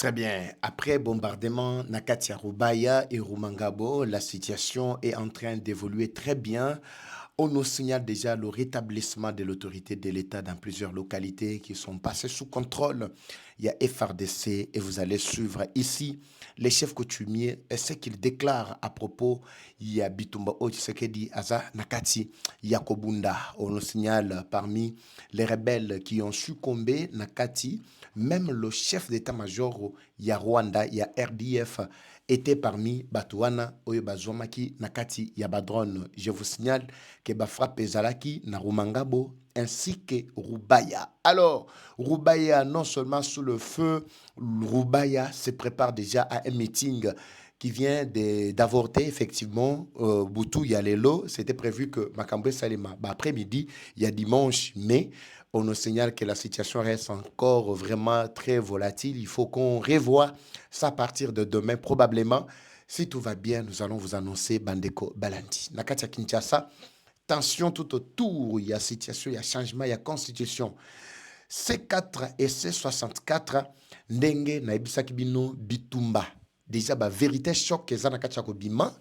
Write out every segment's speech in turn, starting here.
Très bien. Après bombardement Nakatia Rubaya et Rumangabo, la situation est en train d'évoluer très bien. On nous signale déjà le rétablissement de l'autorité de l'État dans plusieurs localités qui sont passées sous contrôle. Il y a FRDC et vous allez suivre ici les chefs coutumiers et ce qu'ils déclarent à propos. Il y a Bitumba Ochisekedi Aza Nakati Yakobunda. On nous signale parmi les rebelles qui ont succombé Nakati, même le chef d'état-major, il y a Rwanda, il y a RDF, était parmi Batouana, Oyo Bazwamaki, Nakati, Yabadron. Je vous signale que Bafrape Zalaki, Narumangabo, ainsi que Rubaya. Alors, Rubaya, non seulement sous le feu, Rubaya se prépare déjà à un meeting qui vient d'avorter, effectivement. Boutou, Yalelo, c'était prévu que Makambwe Salema, après-midi, il y a dimanche, mais on nous signale que la situation reste encore vraiment très volatile. Il faut qu'on revoie ça à partir de demain, probablement. Si tout va bien, nous allons vous annoncer Bandeko Balandi. Nakatia Kinshasa, tension tout autour. Il y a situation, il y a changement, il y a constitution. C4 et C64, ndenge na ebisaki bino bitumba. Déjà, la vérité choc que Zanakatia Kobima,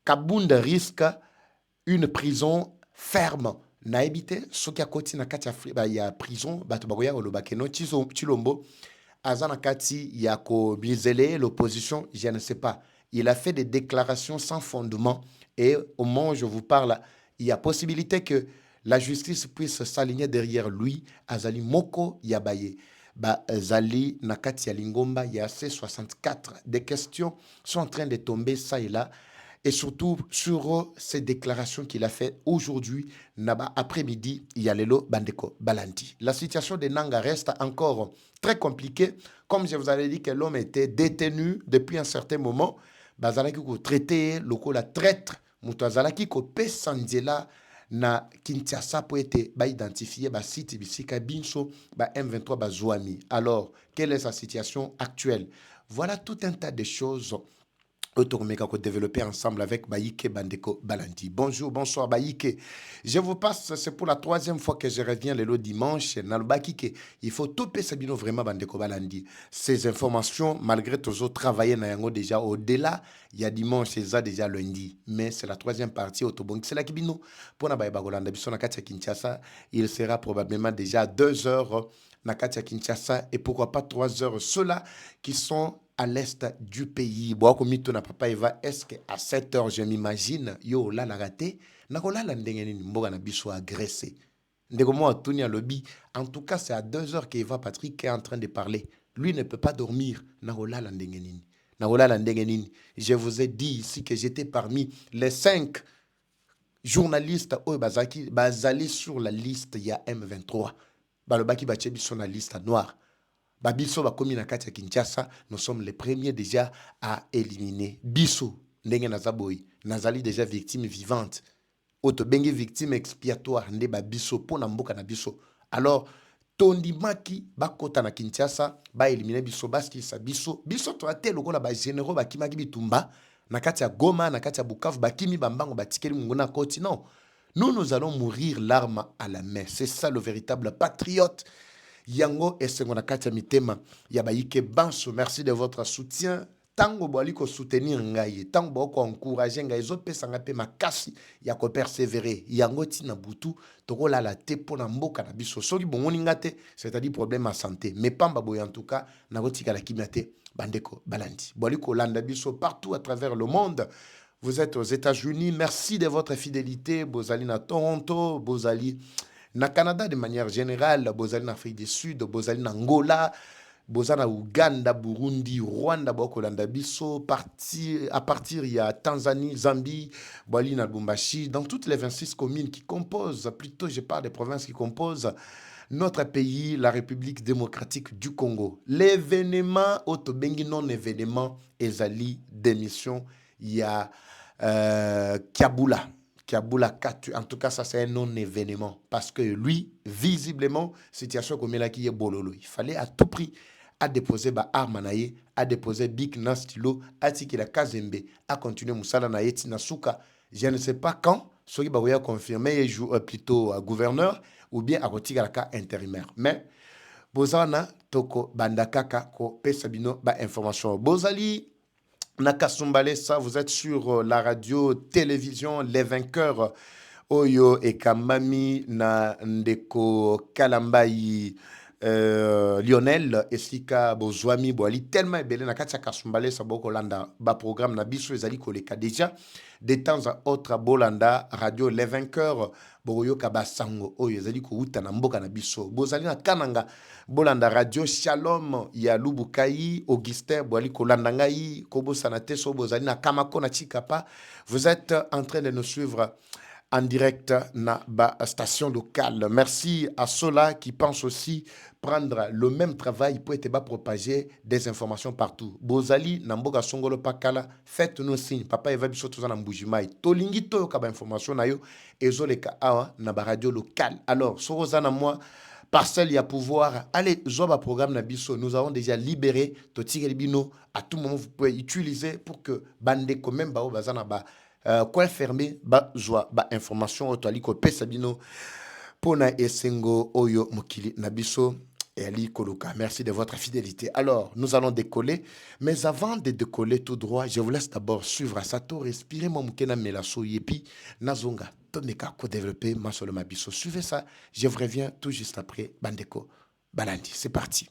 Kabunda risque une prison ferme. Naibite, soki akoti na kati ya prison, bato bakoya olobakeno, Chilombo, azana kati ya ko bizele l'opposition, je ne sais pas. Il a fait des déclarations sans fondement et au moment où je vous parle, il y a possibilité que la justice puisse s'aligner derrière lui, Azali Moko Yabaye. Zali Nakati ya Lingomba, il y a C64. Des questions sont en train de tomber ça et là et surtout sur ces déclarations qu'il a faites aujourd'hui, après-midi, il y a Lelo Bandeko Balanti. La situation de Nanga reste encore très compliquée. Comme je vous avais dit que l'homme était détenu depuis un certain moment, Bazalaki ko traité, loko la traître, Moutazalaki ko Pesandela na Kinshasa pour être identifié ba site bisika binso ba M23 bazouami. Alors, quelle est sa situation actuelle? Voilà tout un tas de choses Otoromeka ko développer ensemble avec Baïke Bandeko Balandi. Bonjour, bonsoir Baïke. Je vous passe, c'est pour la troisième fois que je reviens le dimanche. Nalbaki il faut tout Sabino vraiment Bandeko Balandi. Ces informations, malgré toujours travailler na déjà au-delà, il y a dimanche, c'est ça déjà lundi. Mais c'est la troisième partie Otobong. C'est la Kibino. Pour na Baïbagolanda, Bissona Katia Kinshasa, il sera probablement déjà 2 heures na Katia Kinshasa et pourquoi pas 3 heures. Ceux-là qui sont à l'est du pays. Est-ce qu'à 7 heures, je m'imagine, yo là la raté, nakola la ndenge nini mboga na biso agressé. Ndeko mo atuni à lobby. En tout cas, c'est à 2 heures qu'Eva Patrick est en train de parler. Lui ne peut pas dormir. Nakola la ndenge nini. Nakola la ndenge nini. Je vous ai dit ici que j'étais parmi les 5 journalistes bazali sur la liste, il y a M23. Balobaki bachebi sur la liste noire. Babiso bakomi na kati ya Kinshasa, nous sommes les premiers déjà à éliminer. Biso, ndenge nazaboyi, nazali déjà victime vivante. Oto bengi victime expiatoire, nde babiso pona mboka na biso. Alors, tondimaki bakota na Kinshasa, ba éliminer biso, baski sa biso. Biso to ate lokola ba généraux bakimaki bitumba, na kati ya Goma, na kati ya Bukavu, bakimi bambango batikeli munguna koti. Non, nous allons mourir l'arme à la main. C'est ça le véritable patriote. Yango esengona katia mitema ya Baïke Banso, merci de votre soutien. Tango boali ko soutenir ngai, tango bo ko encourager ngai zopesa nga pe makasi ya ko persévérer. Yango tina butu toko la te pona mboka na biso. Soki bongoni ngate, c'est-à-dire problème à santé. Mais pamba boy en tout cas, na kotika la kimate bandeko balandi. Boali ko landa biso partout à travers le monde. Vous êtes aux États-Unis, merci de votre fidélité. Bozali na Toronto, Bozali na Canada de manière générale, bozali na Afrique du Sud, bozali na Angola, bozali na Uganda, Burundi, Rwanda, bokolanda biso, à partir il y a Tanzanie, Zambie, Bali na Lubumbashi, dans toutes les 26 communes qui composent, plutôt je parle des provinces qui composent notre pays, la République démocratique du Congo. L'événement, Otobengi non-événement, ezali démission, il y a Kiabula. Kiabula Katu. En tout cas, ça c'est un non-événement. Parce que lui, visiblement, situation comme là qui est bololo. Il fallait à tout prix à déposer ba armanaye, à déposer big nastilo, à tiki la kazembe, à continuer Moussala na yeti na souka. Je ne sais pas quand, ceux qui va confirmer, plutôt gouverneur, ou bien à retirer la cas intérimaire. Mais bozana toko bandakaka ko pesa bino ba information bozali Nakasumbale, ça, vous êtes sur la radio télévision Les Vainqueurs. Oyo et Kamami na ndeko Kalambai Lionel esika bozwami boali tellement ebele na kati ya Kasumbale saboko landa ba programme na biso ezali koleka déjà de temps à autre bolanda radio Les Vainqueurs boyo kabasango oyo ezali ko uta na mboka na biso bozali na kananga bolanda radio Shalom ya Lubukai Augustin boali kolanda ngai kobosana te so bozali na Kamako na Chikapa. Vous êtes en train de nous suivre en direct na ba station locale. Merci à ceux-là qui pensent aussi prendre le même travail pour être propager des informations partout. Bozali namboka songolo pakala, faites-nous signe. Papa eva biso tozana mbujimai. Tolingi to ka ba information na yo ezoleka awa na ba radio locale. Alors, sorozana moi parcelle y a pouvoir. Allez, zoba programme na biso. Nous avons déjà libéré Totike Libino. À tout moment vous pouvez utiliser pour que bande quand même ba bazana ba coin fermé, ba joie, ba information, otali ko pesabino, pona esengo oyo mokili nabiso et ali koluka. Merci de votre fidélité. Alors, nous allons décoller, mais avant de décoller tout droit, je vous laisse d'abord suivre à Sato, respirer mon mukena melaso yepi, nazonga, toneka ko développer ma solo mabiso. Suivez ça, je vous reviens tout juste après Bandeko Balandi. C'est parti.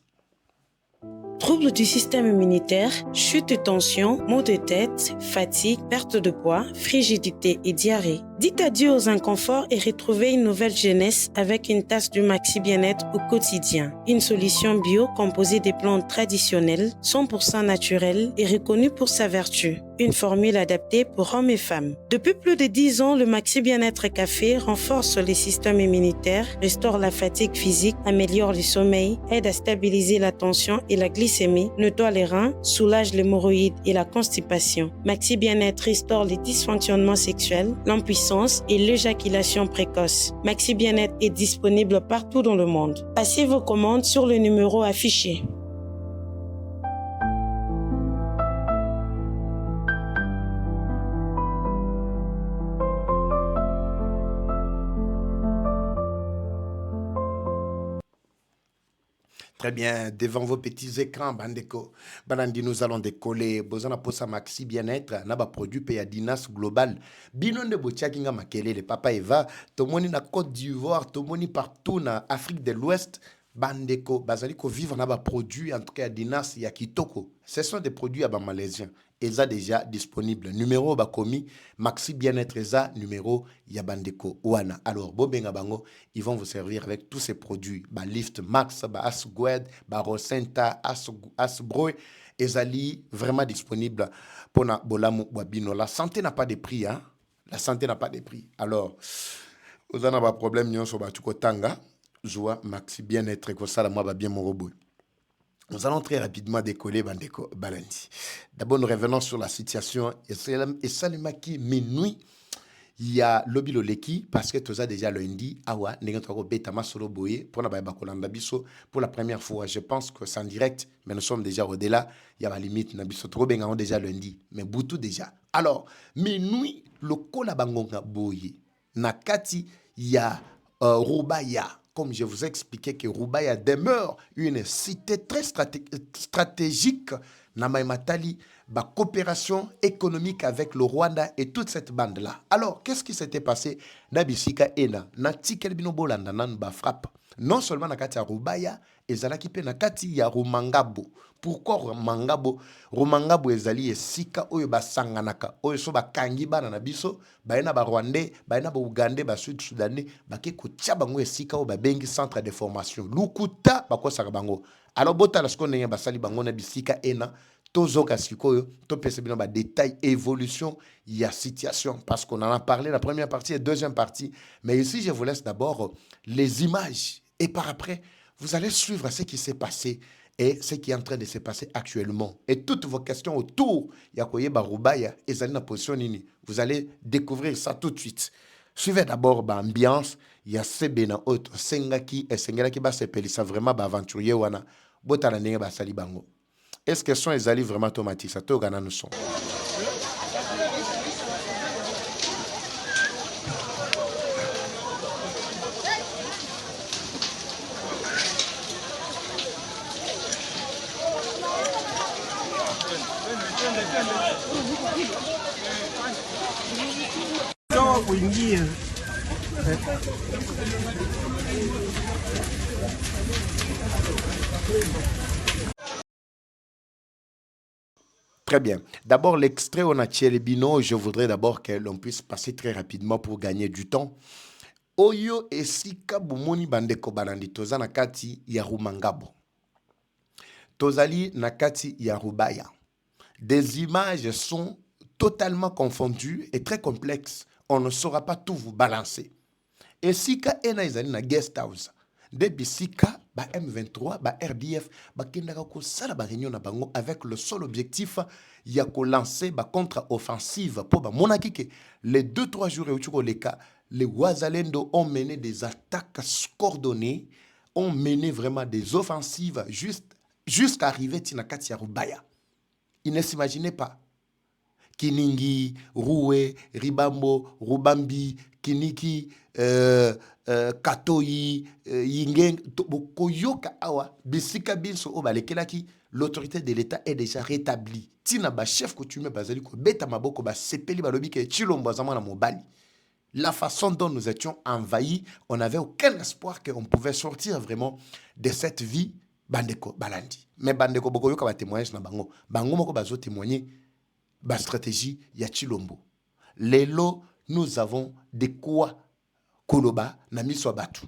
Troubles du système immunitaire, chute de tension, maux de tête, fatigue, perte de poids, frigidité et diarrhée. Dites adieu aux inconforts et retrouvez une nouvelle jeunesse avec une tasse du Maxi Bien-être au quotidien. Une solution bio composée des plantes traditionnelles, 100% naturelles et reconnue pour sa vertu. Une formule adaptée pour hommes et femmes. Depuis plus de 10 ans, le Maxi Bien-être Café renforce les systèmes immunitaires, restaure la fatigue physique, améliore le sommeil, aide à stabiliser la tension et la glycémie, nettoie les reins, soulage l'hémorroïde et la constipation. Maxi Bien-être restaure les dysfonctionnements sexuels, l'impuissance et l'éjaculation précoce. Maxi Bien-être est disponible partout dans le monde. Passez vos commandes sur le numéro affiché. Très bien, devant vos petits écrans, Bandeko. Bandandi, nous allons décoller. Bozana posa Maxi Bien-être, naba produit paya Dinas Global. Binon de Botiakinga Makele, le papa Eva, tomoni na Côte d'Ivoire, tomoni partout na Afrique de l'Ouest. Bandeko, Bazaliko vivre naba produit, en tout cas Dinas Yakitoko. Ce sont des produits à malaisiens. Ils sont déjà disponibles. Numéro Bakomi, Maxi Bien-être Eza, numéro Yabandeko Wana. Alors, Bobenga Bango, ils vont vous servir avec tous ces produits. Ba Lift Max, Ba Asgued, Ba Rosenta, Asbroy, Ezali, vraiment disponible pour na Bolamu Wabino. La santé n'a pas de prix, hein. La santé n'a pas de prix. Alors, vous avez un problème, nous sommes à Tanga. Joie, Maxi Bien-être, que ça, moi, va bien mon robot. Nous allons très rapidement décoller Bandeko Balandi. D'abord, nous revenons sur la situation. Et Salimaki, minuit, il y a Lobilo Leki, parce que tout ça déjà lundi, Awa, Negantoko Betama Solo Boye, pour la première fois. Je pense que c'est en direct, mais nous sommes déjà au-delà. Il y a la limite, Nabiso trop bien déjà lundi, mais Boutou déjà. Alors, minuit, le Kolabangonga Boye, Nakati, il y a Rubaya. Comme je vous ai expliqué que Rubaya demeure une cité très stratégique, Namaïmatali, la coopération économique avec le Rwanda et toute cette bande-là. Alors, qu'est-ce qui s'était passé? Nabisika Ena, Nati Kelbino Bolanda, Nanba frappe. Non seulement Nakati ya Rubaya, ezalaki pe Nakati ya Rumangabo. Pourquoi Rumangabo? Rumangabo ezali esika oyo basanganaka, oyo so bakangi bana na biso, baena ba Rwandais, baena ba Ougandais, ba Sud-Soudanais, bake kotia bango esika oyo babengi centre de formation. Lukuta bakosaka bango. Alors bota la seconde ndenge basali bango na bisika Ena, tozoka sikoyo, to pese bino ba détail évolution ya situation parce qu'on en a parlé la première partie et deuxième partie, mais ici je vous laisse d'abord les images et par après vous allez suivre ce qui s'est passé et ce qui est en train de se passer actuellement. Et toutes vos questions autour, Yakoye Barubaya et Zalina Position Nini, vous allez découvrir ça tout de suite. Suivez d'abord l'ambiance, il y a Sebena autre, Sengaki et Sengelaki Basepeli, ça vraiment aventurier wana, Botala Nenge Basali Bango. Est-ce que sont les alliés vraiment automatiques? Ça te regarde nous sont. Très bien. D'abord, l'extrait on a Tchelebino, je voudrais d'abord que l'on puisse passer très rapidement pour gagner du temps. Oyo esika bomoni bandeko balandi toza na kati ya Rumangabo. Tozali na kati ya Rubaya. Des images sont totalement confondues et très complexes. On ne saura pas tout vous balancer. Esika ena ezali na guest house. De bisika ba M23, ba RDF, ba kendaka ko sala ba réunion na bango avec le seul objectif ya ko lancer ba contre-offensive pour ba monaki que les 2-3 jours et leka les Wazalendo ont mené des attaques coordonnées, ont mené vraiment des offensives jusqu'à arriver Tinakati ya Rubaya. Ils ne s'imaginaient pas. Kiningi, Roué, Ribambo, Rubambi, Kiniki, Katoyi, Yingen, Koyoka Awa, Bisika Binso Obalekelaki, l'autorité de l'État est déjà rétablie. Tina ba chef coutumier bazali ko beta maboko ba sepeli balobi ke chilombo zamana mobali. La façon dont nous étions envahis, on n'avait aucun espoir qu'on pouvait sortir vraiment de cette vie bandeko balandi. Mais bandeko boko yoka ba témoignage na bango. Bango moko bazo témoigner ba stratégie ya Chilombo. Lelo, nous avons de quoi koloba na miso batu.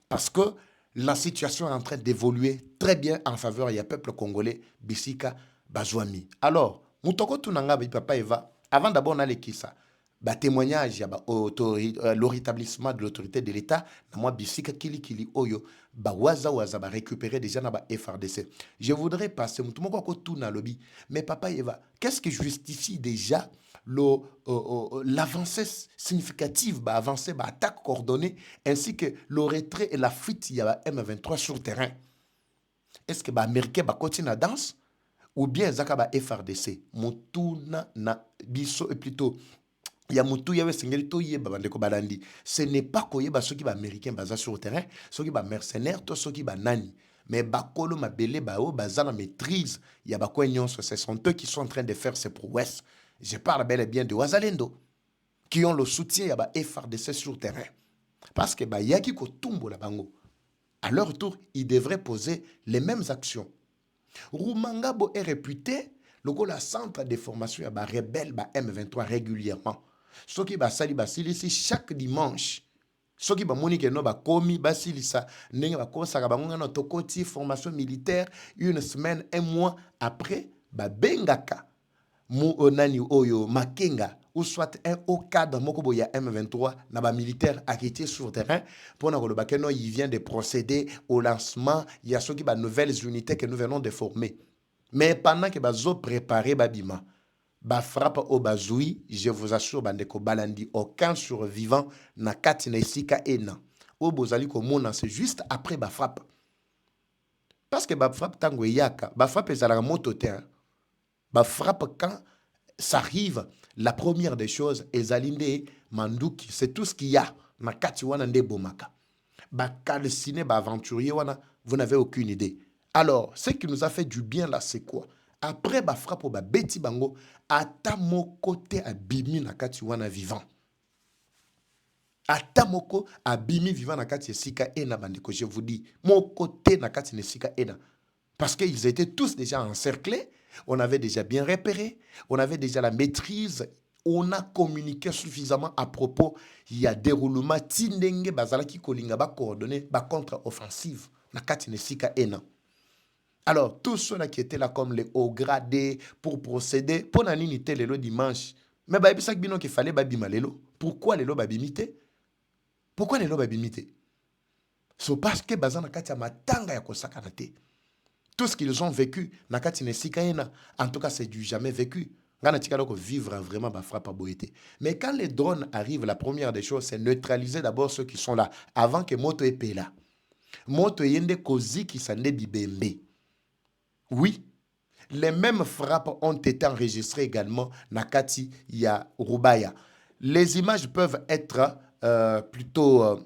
Parce que la situation est en train d'évoluer très bien en faveur du peuple congolais Bisika Bazouami. Alors, mutoko tunanga ba papa Eva, avant d'abord na lekisa, ba témoignage ya ba le rétablissement de l'autorité de l'État, na moi Bisika kili oyo ba waza ba récupérer déjà na ba FRDC. Je voudrais passer mutumoko ko tuna lobby, mais papa Eva, qu'est-ce qui justifie déjà l'avancée significative, avancée, attaque coordonnée, ainsi que le retrait et la fuite il y a M23 sur le terrain? Est-ce que les Américains continuent à danser ou bien Zaka FRDC Mutuna na biso et plutôt il y a mutu yawe sengeli to yeba bandeko balandi. Ce n'est pas koyeba ceux qui ba américains baza sur le terrain, ceux qui ba mercenaires, to ceux qui ba nani. Mais bakolo mabele bao baza na maîtrise, il y a bakwa nyonso, ce sont eux qui sont en train de faire ces prouesses. Je parle bel et bien de Wazalendo, qui ont le soutien à FRDC sur le terrain. Parce que Yaki Kotumbo la bango, à leur tour, ils devraient poser les mêmes actions. Rumangabo est réputé, le centre de formation à rebelle M23 régulièrement. Ce qui va sali ici chaque dimanche. Ce qui va monique no ba komi basilisa nenga ba kosa ka bango na tokoti formation militaire une semaine, un mois après ba bengaka mu onani oyo makenga ou soit un haut cadre moko ya M23 na ba militaire arrêté sur le terrain pour na koloba que non il vient de procéder au lancement, il y a ceux qui ba nouvelles unités que nous venons de former. Mais pendant que bazo préparer babima ba frappe au bazoui, je vous assure bandeko balandi aucun survivant na kati na isika ena o bozali ko mona c'est juste après ba frappe. Parce que ba frappe tango yaka ba frappe ezala moto terrain. Bah, frappe quand ça arrive, la première des choses est Zalinde Mandouki. C'est tout ce qu'il y a. Na kati wana nde bomaka. Bah, calciné, bah, aventurier wana, vous n'avez aucune idée. Alors, ce qui nous a fait du bien là, c'est quoi? Après, bah, frappe, bah, beti bango, ata mon côté abimi na kati wana vivant. Ata moko abimi vivant na kati sika ena bandiko, je vous dis, mon côté na kati sika ena. Parce qu'ils étaient tous déjà encerclés. On avait déjà bien repéré, on avait déjà la maîtrise, on a communiqué suffisamment à propos. Il y a déroulement, tindenge bazala ki kolinga ba coordonné, ba contre-offensive, na katine sika ena. Alors, tous ceux-là qui étaient là comme les hauts gradés pour procéder, pour naninité le dimanche, mais ba ebisak bino qu'il fallait babima lelo. Pourquoi lelo babimité? Pourquoi lelo babimité? C'est parce que bazana katia matanga ya kosakanate. Tout ce qu'ils ont vécu, en tout cas, c'est du jamais vécu. Vivre vraiment frappe à boété. Mais quand les drones arrivent, la première des choses, c'est neutraliser d'abord ceux qui sont là, avant que Moto épée là. Moto yende kozi qui s'en est bibembe. Oui, les mêmes frappes ont été enregistrées également Nakati ya Rubaya. Les images peuvent être plutôt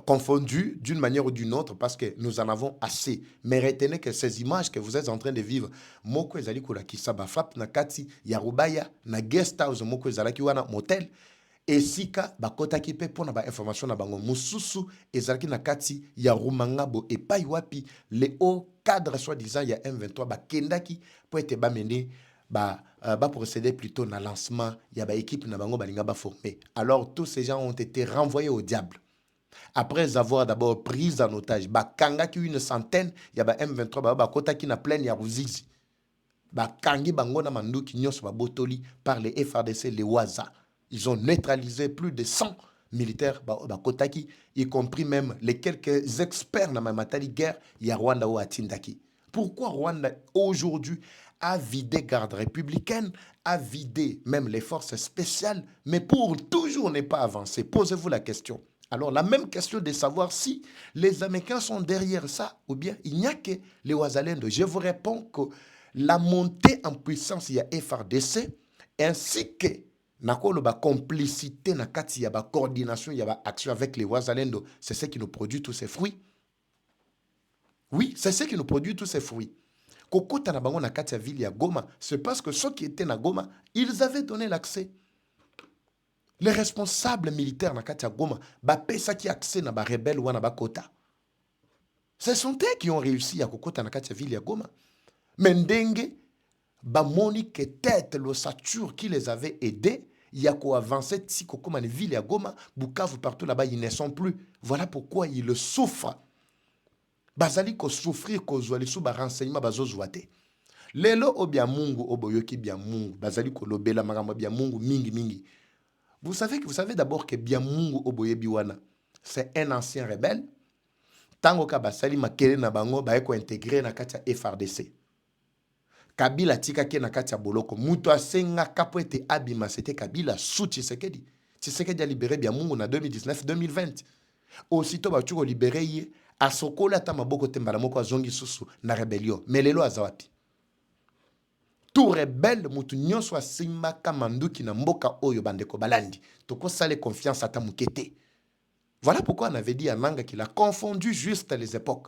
confondus d'une manière ou d'une autre parce que nous en avons assez. Mais retenez que ces images que vous êtes en train de vivre, moko ezali kolakisa ba frappe na kati ya Rubaya na guest house moko ezalaki wana motel esika bakotaki pe pona ba information na bango mususu ezalaki na kati ya Rumangabo epai wapi le haut cadre soi-disant ya M23 bakendaki po ete bamene ba procéder plutôt na lancement ya ba équipe na bango balinga ba formé. Alors tous ces gens ont été renvoyés au diable. Après avoir d'abord pris en otage, bakangaki une centaine, ya ba M23 ba kota ki na plaine ya Ruzizi. Bakangi bango na manduki nyonso ba botoli par les FARDC, les Waza. Ils ont neutralisé plus de 100 militaires ba kota ki, y compris même les quelques experts na matali guerre ya Rwanda ou atindaki. Pourquoi Rwanda aujourd'hui a vidé garde républicaine, a vidé même les forces spéciales, mais pour toujours ne pas avancer? Posez-vous la question. Alors, la même question de savoir si les Américains sont derrière ça ou bien il n'y a que les Ouazalendo. Je vous réponds que la montée en puissance, il y a FARDC, ainsi que la complicité, la coordination, il y a action avec les Ouazalendo. C'est ce qui nous produit tous ces fruits. Oui, c'est ce qui nous produit tous ces fruits. Kokota na bango na kati ya ville ya Goma, c'est parce que ceux qui étaient na Goma, ils avaient donné l'accès. Les responsables militaires na kati ya Goma, bapesa ki accès na ba rebelle wana ba kota. Ce sont eux qui ont réussi à kokota na kati ya ville ya Goma. Mendenge, ba moni que tête l'ossature qui les avait aidés, ya ko avancer si kokoma na ville ya Goma, Bukavu partout là-bas, ils ne sont plus. Voilà pourquoi ils souffrent. Bazali ko souffrir ko zwa lisu ba renseignement bazo zwate. Lelo obia mungu oboyoki bia mungu, bazali ko lobela makambo bia mungu mingi. Vous savez d'abord que Biamungu Oboyebi wana, c'est un ancien rebelle. Tango ka basali makele na bango ba eko intégré na kati ya FARDC. Kabila tika ke na kati ya boloko. Muto asenga kapo ete abima, c'était Kabila sous Tshisekedi. Tshisekedi a libéré Biamungu na 2019-2020. Aussitôt ba tuko libéré ye, asokola ta maboko tembala moko azongi susu na rébellion. Melelo azawapi. Tout rebelle mutu nyonso asimba kamanduki na mboka oyo bandeko balandi. Toko sale confiance ata mukete. Voilà pourquoi on avait dit à Nanga qu'il a confondu juste les époques.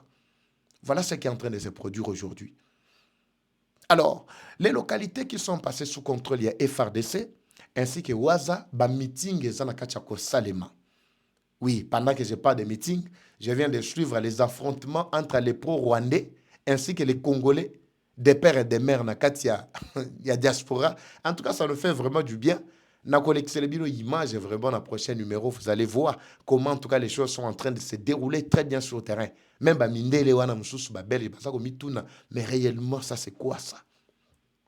Voilà ce qui est en train de se produire aujourd'hui. Alors, les localités qui sont passées sous contrôle, il y a FARDC, ainsi que Waza, ba meeting zanakachako Salema. Oui, pendant que je parle de meeting, je viens de suivre les affrontements entre les pro-rwandais ainsi que les Congolais, des pères et des mères na katia il y a diaspora. En tout cas, ça nous fait vraiment du bien. Na collecté les images vraiment dans le prochain numéro, vous allez voir comment en tout cas les choses sont en train de se dérouler très bien sur le terrain. Même ba mindele wana mususu ba belle parce que mituna, mais réellement ça c'est quoi ça?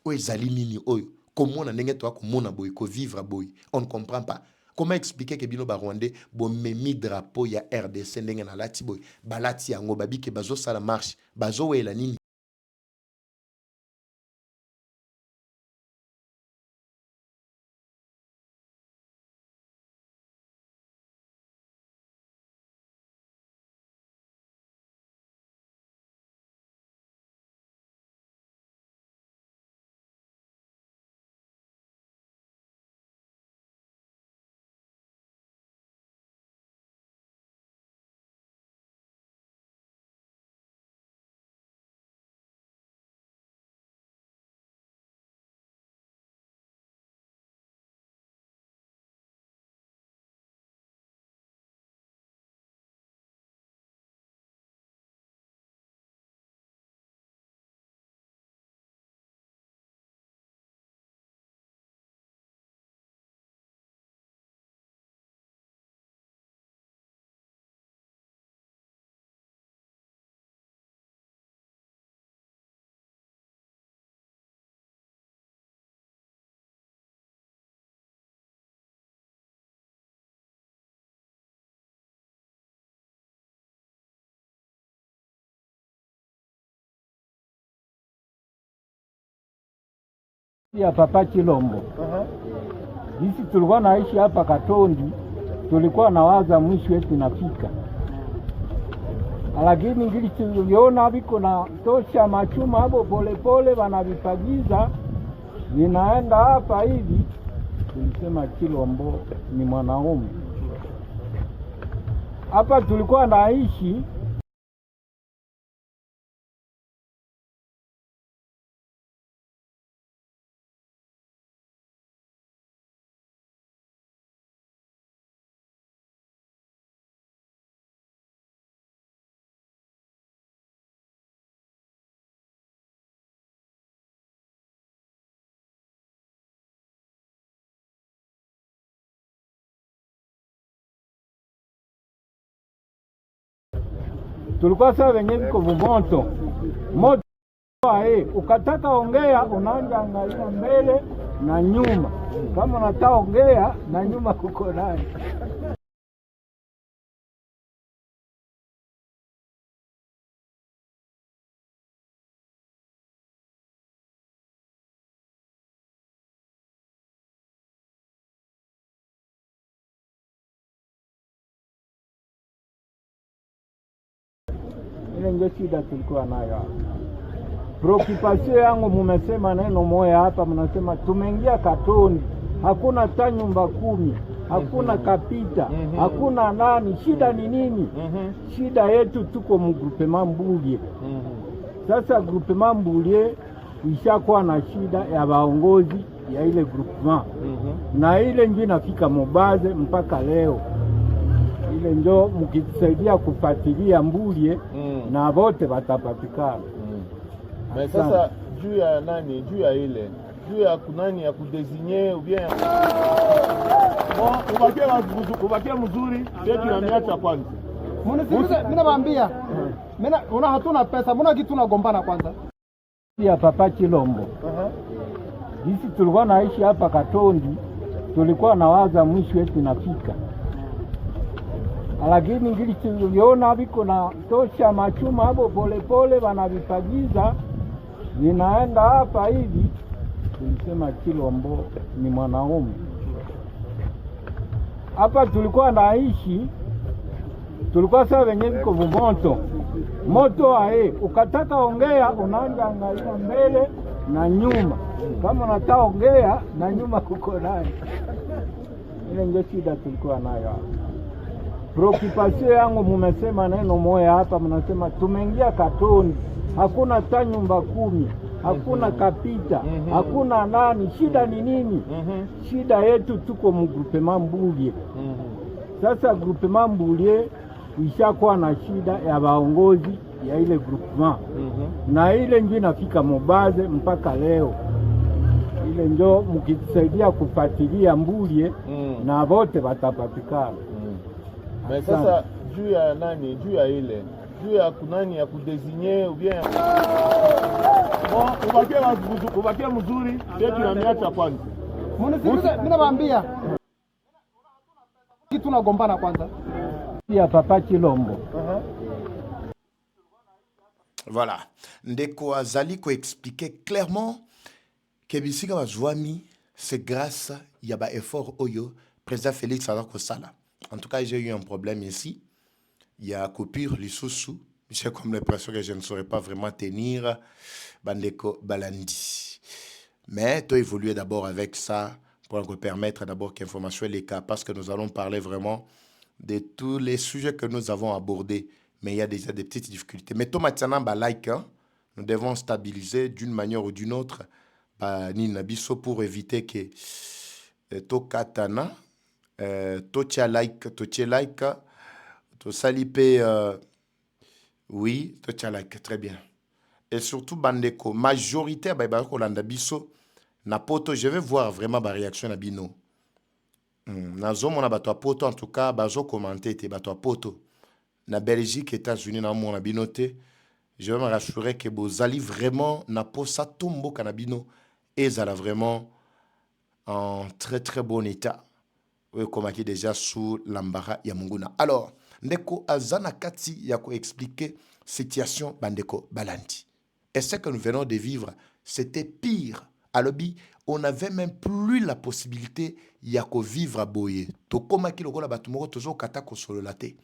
Oy zali nini oyo? Comment on a ndenge to komona boy ko vivre boy? On ne comprend pas. Comment expliquer que bino ba Rwandais bo memi drapeau ya RDC ndenge na lati boy? Balati yango babi ke bazo sala marche, bazo wela nini? Ya Papa Chilombo. Sisi tulikuwa naishi hapa Katondi, tulikuwa nawaza mwisho wetu nafika. Lakini ngili tuliona viko na tosha machuma hapo polepole wanavipagiza vinaenda hapa hivi. Tulisema Chilombo ni mwanaume. Hapa tulikuwa naishi tulikuwa saa wenye viko vumoto moto ukataka ongea unaanza angalia mbele na nyuma, kama unataka ongea na nyuma kuko nani. Ile ndio shida tulikuwa nayo hapa. Preoccupation yangu mumesema neno moja hapa, mnasema tumeingia Katondi, hakuna ta nyumba 10, hakuna kapita, hakuna nani. Shida ni nini? Shida yetu tuko mu groupement Mbulie. Sasa groupement Mbulie ishakuwa na shida ya waongozi ya ile groupement. Na ile ndio inafika Mobaze mpaka leo. Ile ndio mkisaidia kufuatilia Mbulie na wote watapatikana. Sasa juu ya nani, juu ya ile, juu ya kunani ya kudesigner ou bien ubakie mzuri pia tunamiacha kwanza. Mimi nawaambia, una hatuna pesa, mbona kitu tunagombana kwanza? Ya Papa Chilombo. Sisi tulikuwa naishi hapa Katondi, tulikuwa nawaza mwisho wetu nafika. Lakini ngili tuliona viko na tosha machuma hapo polepole wanavipagiza vinaenda hapa hivi. Tulisema Chilombo ni mwanaume. Hapa tulikuwa naishi, tulikuwa saa wenye viko vumoto moto ukataka ongea unaanza angalia mbele na nyuma, kama unataka ongea na nyuma kuko nani. Ile ndio shida tulikuwa nayo hapa. Preoccupation yangu mumesema neno moja hapa, mnasema tumeingia Katondi, hakuna ta nyumba 10, hakuna kapita, hakuna nani. Shida ni nini? Shida yetu tuko mu groupement Mbulie. Sasa groupement Mbulie ishakuwa na shida ya waongozi ya ile groupement. Na ile ndio inafika Mobaze mpaka leo. Ile ndio mkisaidia kufuatilia Mbulie na wote watapatikana. Sasa juu ya nani, juu ya ile, juu ya kunani ya kudesigner ou bien ubakie mzuri pia tunamiacha kwanza. Mimi nawaambia, kitu tunagombana kwanza. Ya Papa Chilombo. Voilà. Ndeko azali ko expliquer clairement que bisika bazwami c'est grâce ya ba effort oyo président Félix Antoine Kosala. En tout cas, j'ai eu un problème ici. Il y a coupure, l'issoussou. J'ai comme l'impression que je ne saurais pas vraiment tenir Bandeko Balandi. Mais tu as évolué d'abord avec ça pour nous permettre d'abord qu'information est les cas. Parce que nous allons parler vraiment de tous les sujets que nous avons abordés. Mais il y a déjà des petites difficultés. Mais toi, maintenant, like, hein, nous devons stabiliser d'une manière ou d'une autre Nina Bisso pour éviter que Tokatana. Totia like, to salipe, oui, totia like, très bien. Et surtout, Bandeko, majorité, biso, na poto, je vais voir vraiment ma réaction na bino. Nazo mona bato poto, en tout cas, bazo commenter te bato poto. Na Belgique, États-Unis, na mona binote, je vais me rassurer que bozali vraiment na posa tombo kanabino et zala vraiment en très très bon état. Comme qui déjà sous l'embarras ya munguna. Alors, ndeko azana kati yako expliquer situation bandeko Balandi. Et ce que nous venons de vivre, c'était pire. Alobi, on n'avait même plus la possibilité yako vivre à boye. To koma ki lokola batumoko tozo kata ko solo laté.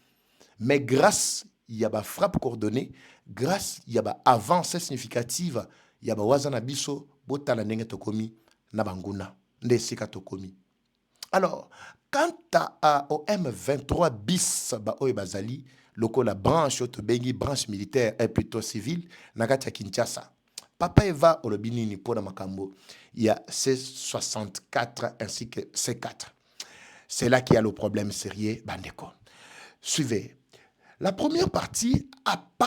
Mais grâce yaba frappe coordonnée, grâce yaba avancée significative, yaba wazana biso botala ndenge tokomi na banguna. Ndesika tokomi. Alors, quant au M23 bis, bazali, la branche, branche militaire est plutôt civile, Nagatia Kinshasa. Papa Eva Olobinini pour Makambo, il y a C64 ainsi que C4. C'est là qu'il y a le problème sérieux, Bandeko. Suivez. La première partie, à partir